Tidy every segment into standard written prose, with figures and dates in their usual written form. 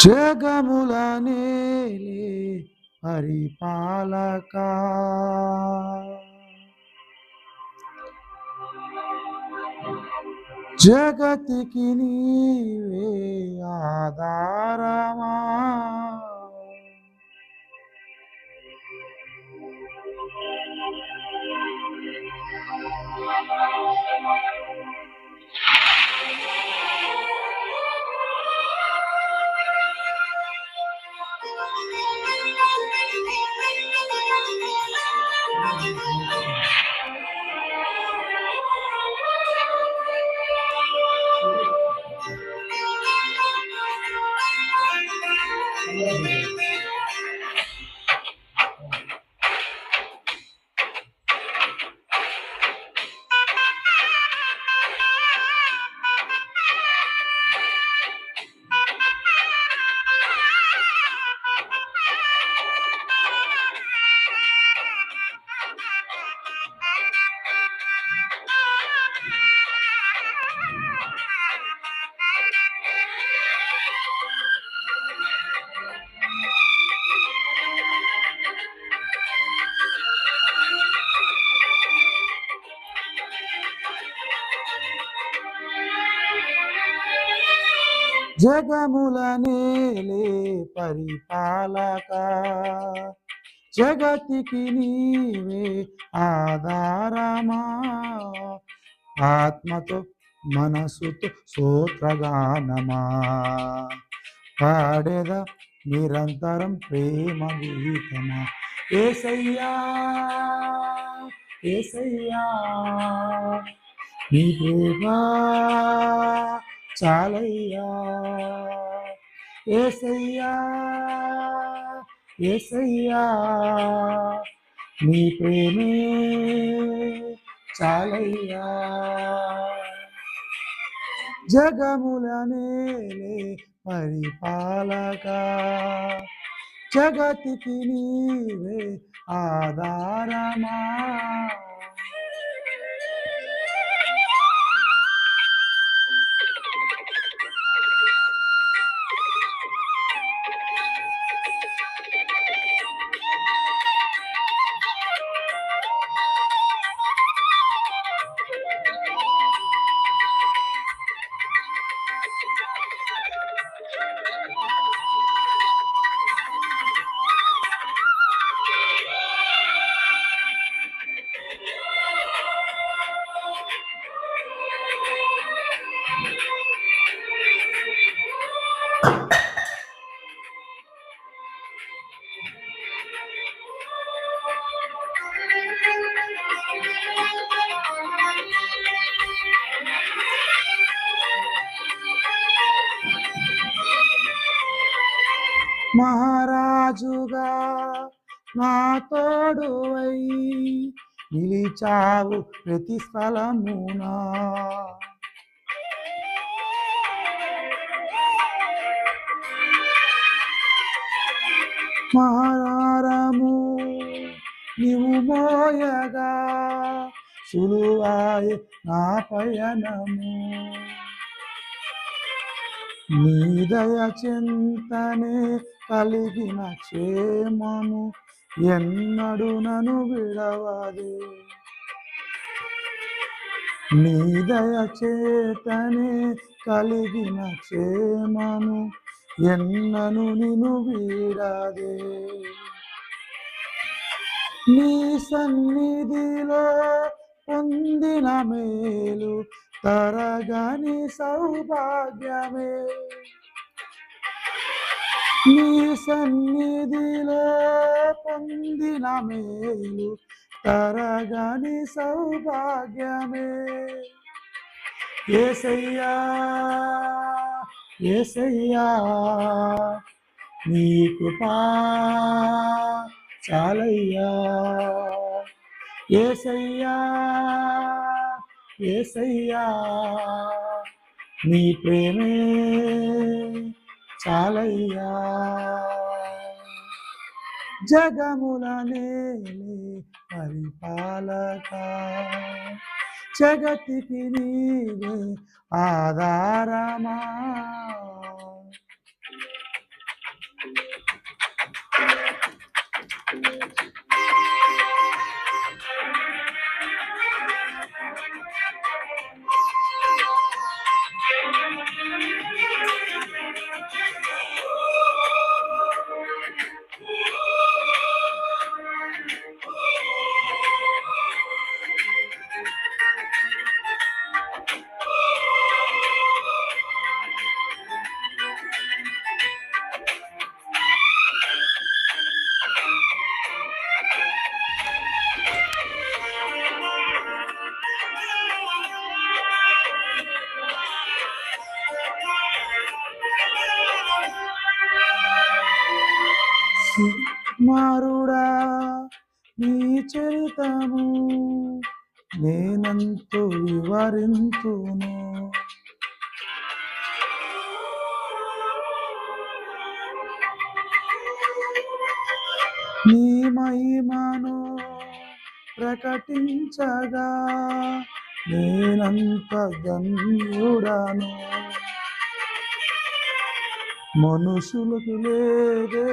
జగముల నేలే పరిపాలక జగతికి నీవే ఆధారమా జగముల నేలే పరిపాలక జగతికి నీవే ఆధారమా ఆత్మతో మనసుతో స్తోత్రగానమా పాడేద నిరంతరం ప్రేమ గీతమా యేసయ్యా యేసయ్యా నీ ప్రేమ చాలయ్యా యేసయ్యా యేసయ్యా నీ ప్రేమే చాలయ్యా జగముల నేలే పరిపాలక జగతికి నీవే ఆధారమా మహారాజుగా నా తోడువై నిలిచావు ప్రతి స్థలమునా మహారము నీవు మోయగా సులువాయే నా పయనము నీ దయ చింతనే కలిగిన క్షేమము ఎన్నడు నను విడవదే నీ దయ చేతనే కలిగిన క్షేమము ఎన్నను నిను వీడదే నీ సన్నిధిలో పొందిన మేలు తరగని సౌభాగ్యమే నీ సన్నిధిలో పొందిన మేలు తరగని సౌభాగ్యమే యేసయ్యా యేసయ్యా నీ కృపా చాలయ్యా యేసయ్యా యేసయ్యా నీ ప్రేమే చాలయ్యా జగముల నేలే పరిపాలక జగతికి నీవే ఆధారమా మారుడా నీ చరితము నేనంతో వివరింతును. నీ మహిమను ప్రకటించగా నేనంత ధన్యుడను. మనుషులకు లేదే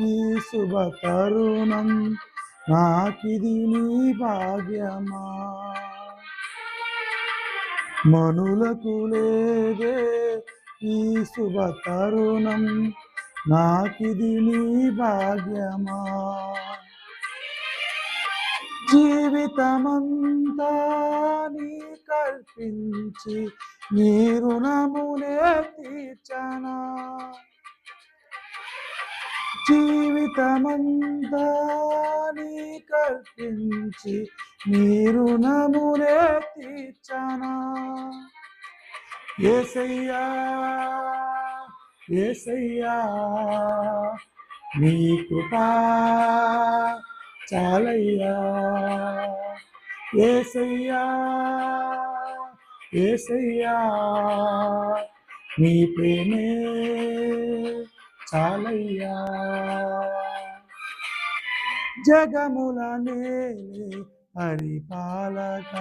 ఈ శుభ తరుణం, నాకిది నీ భాగ్యమా. మనులకు లేదే ఈ శుభ తరుణం, నాకిది నీ భాగ్యమా. జీవితమంతా నీ కల్పించి నీ రుణమునే తీర్చనా. జీవితమంతా నీ కల్పించి నీ రుణమునే తీర్చనా. యేసయ్యా యేసయ్యా నీ కృపా చాలయ్యా. యేసయ్యా యేసయ్యా నీ ప్రేమే చాలయ్యా. జగముల నేలే పరిపాలక,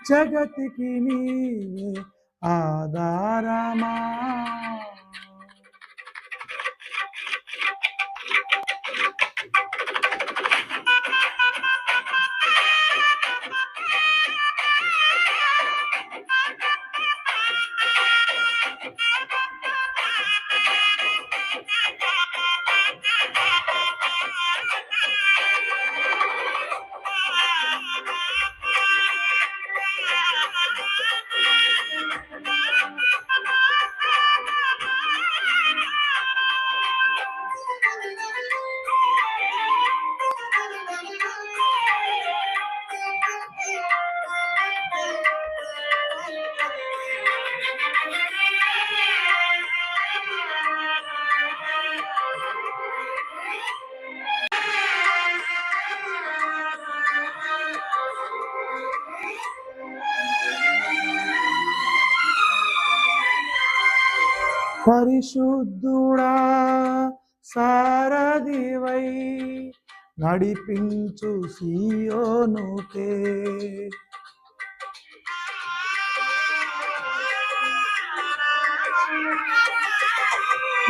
జగతికి నీవే ఆధారమా. పరిశుద్ధుడా సారథివై నడిపించు సీయోనుకే,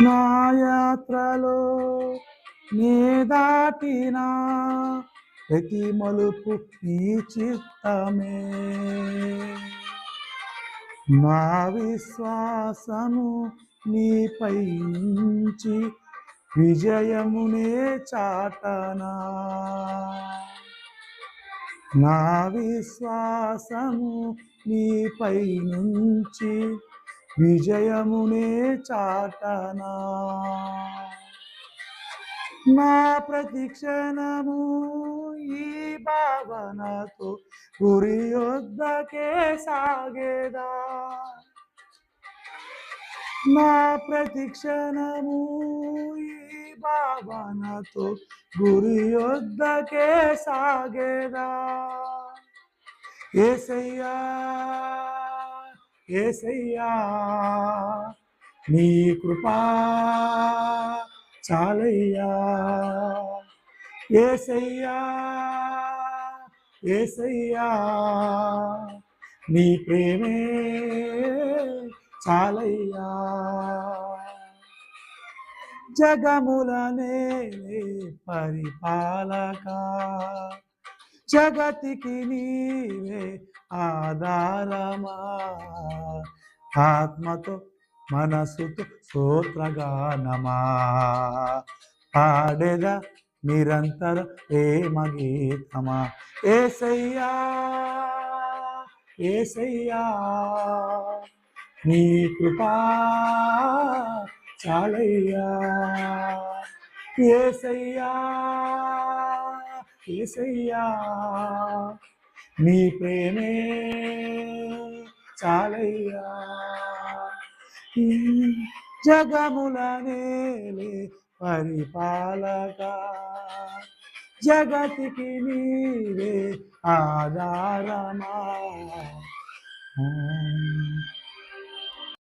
నా యాత్రలో నే దాటిన ప్రతి మలుపు నీ చిత్తమే. నా విశ్వాసము నీపై నుంచి విజయమునే చాటనా. నా విశ్వాసము నీపై నుంచి విజయమునే చాటనా. నా ప్రతిక్షణము ఈ భావనతో గురి యొద్దకే సాగేదా. నా ప్రతిక్షణము ఈ భావనతో గురి యొద్దకే సాగేదా. యేసయ్యా యేసయ్యా నీ కృపా చాలయ్యా. యేసయ్యా యేసయ్యా నీ ప్రేమే చాలయ్యా. జగముల నేలే పరిపాలక, జగతికి నీవే ఆధారమా. ఆత్మతో మనసుతో స్తోత్రగానమా పాడెద నిరంతర ప్రేమ గీతమా. యేసయ్యా యేసయ్యా నీ కృపా చాలయ్యా. యేసయ్యా యేసయ్యా నీ ప్రేమే చాలయ్యా. జగముల నేలే పరిపాలక జగతికి నీవే ఆధారమా